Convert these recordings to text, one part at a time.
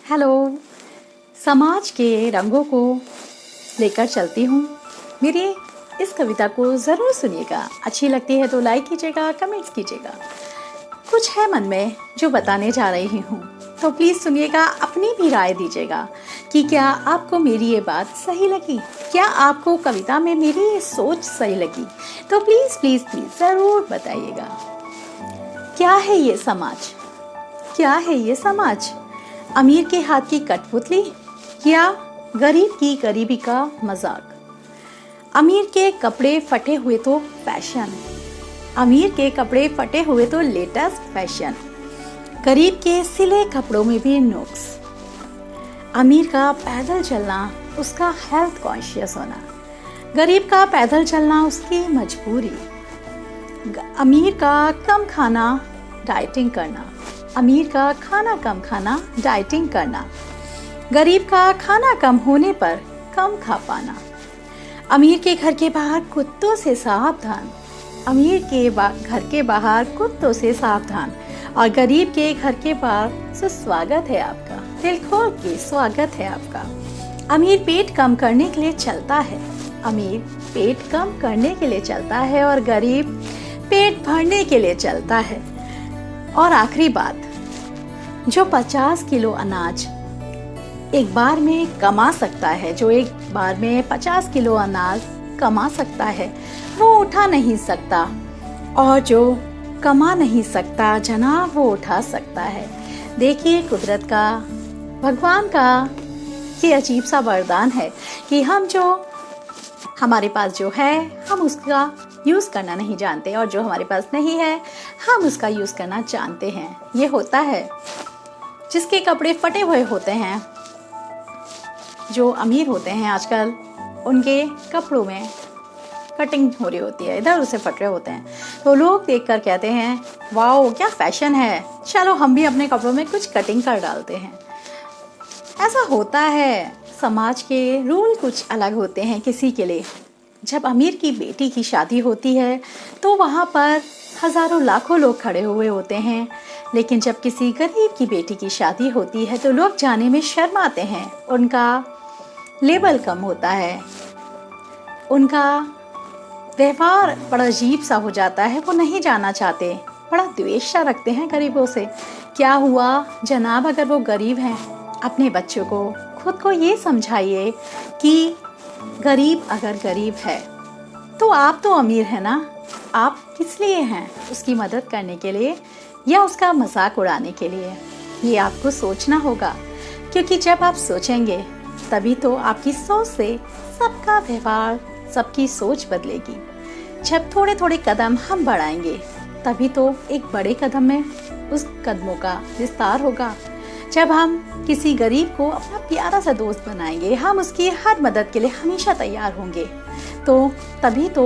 Hello. समाज के रंगों को लेकर चलती हूँ। मेरी इस कविता को ज़रूर सुनिएगा। अच्छी लगती है तो लाइक कीजिएगा, कमेंट्स कीजिएगा। कुछ है मन में जो बताने जा रही हूँ, तो प्लीज़ सुनिएगा, अपनी भी राय दीजिएगा कि क्या आपको मेरी ये बात सही लगी, क्या आपको कविता में मेरी ये सोच सही लगी। तो प्लीज़ प्लीज़ प्लीज़ ज़रूर बताइएगा। क्या है ये समाज, क्या है ये समाज? अमीर के हाथ की कठपुतली या गरीब की गरीबी का मजाक? अमीर के कपड़े फटे हुए तो फैशन, अमीर के कपड़े फटे हुए तो लेटेस्ट फैशन, गरीब के सिले कपड़ों में भी नुक्स। अमीर का पैदल चलना उसका हेल्थ कॉन्शियस होना, गरीब का पैदल चलना उसकी मजबूरी। अमीर का कम खाना डाइटिंग करना, अमीर का खाना कम खाना डाइटिंग करना, गरीब का खाना कम होने पर कम खा पाना। अमीर के घर के बाहर कुत्तों से सावधान, अमीर के घर के बाहर कुत्तों से सावधान, और गरीब के घर के बाहर सुस्वागत है आपका, दिल खोल के स्वागत है आपका। अमीर पेट कम करने के लिए चलता है, अमीर पेट कम करने के लिए चलता है, और गरीब पेट भरने के लिए चलता है। और आखिरी बात, जो 50 किलो अनाज एक बार में कमा सकता है, जो एक बार में 50 किलो अनाज कमा सकता है, वो उठा नहीं सकता, और जो कमा नहीं सकता जनाब वो उठा सकता है। देखिए कुदरत का, भगवान का ये अजीब सा वरदान है कि हम जो हमारे पास जो है हम उसका यूज़ करना नहीं जानते, और जो हमारे पास नहीं है हम उसका यूज़ करना जानते हैं। ये होता है जिसके कपड़े फटे हुए होते हैं, जो अमीर होते हैं आजकल उनके कपड़ों में कटिंग हो रही होती है, इधर उसे फट रहे होते हैं, तो लोग देखकर कहते हैं वाओ क्या फैशन है, चलो हम भी अपने कपड़ों में कुछ कटिंग कर डालते हैं। ऐसा होता है, समाज के रूल कुछ अलग होते हैं किसी के लिए। जब अमीर की बेटी की शादी होती है तो वहाँ पर हज़ारों लाखों लोग खड़े हुए होते हैं, लेकिन जब किसी गरीब की बेटी की शादी होती है तो लोग जाने में शर्माते हैं, उनका लेवल कम होता है, उनका व्यवहार बड़ा अजीब सा हो जाता है, वो नहीं जाना चाहते, बड़ा द्वेष सा रखते हैं गरीबों से। क्या हुआ जनाब, अगर वो गरीब हैं, अपने बच्चों को खुद को ये समझाइए कि गरीब अगर गरीब है तो आप तो अमीर है ना, आप किस लिए हैं? उसकी मदद करने के लिए या उसका मजाक उड़ाने के लिए? ये आपको सोचना होगा, क्योंकि जब आप सोचेंगे तभी तो आपकी सोच से सबका व्यवहार, सबकी सोच बदलेगी। जब थोड़े थोड़े कदम हम बढ़ाएंगे तभी तो एक बड़े कदम में उस कदमों का विस्तार होगा। जब हम किसी गरीब को अपना प्यारा सा दोस्त बनाएंगे, हम उसकी हर मदद के लिए हमेशा तैयार होंगे, तो तभी तो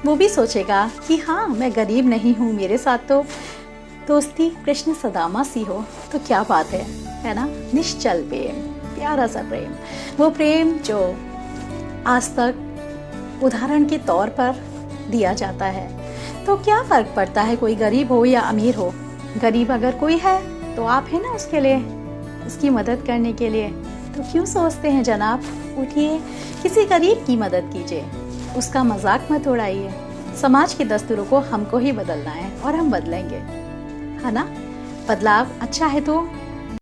वो भी सोचेगा कि हाँ मैं गरीब नहीं हूँ, मेरे साथ तो दोस्ती कृष्ण सदामा सी हो तो क्या बात है ना। निश्चल प्रेम, प्यारा सा प्रेम, वो प्रेम जो आज तक उदाहरण के तौर पर दिया जाता है। तो क्या फ़र्क पड़ता है कोई गरीब हो या अमीर हो? गरीब अगर कोई है तो आप है ना उसके लिए, उसकी मदद करने के लिए। तो क्यों सोचते हैं जनाब, उठिए किसी गरीब की मदद कीजिए, उसका मजाक मत उड़ाइए। समाज के दस्तूरों को हमको ही बदलना है और हम बदलेंगे, है ना। बदलाव अच्छा है तो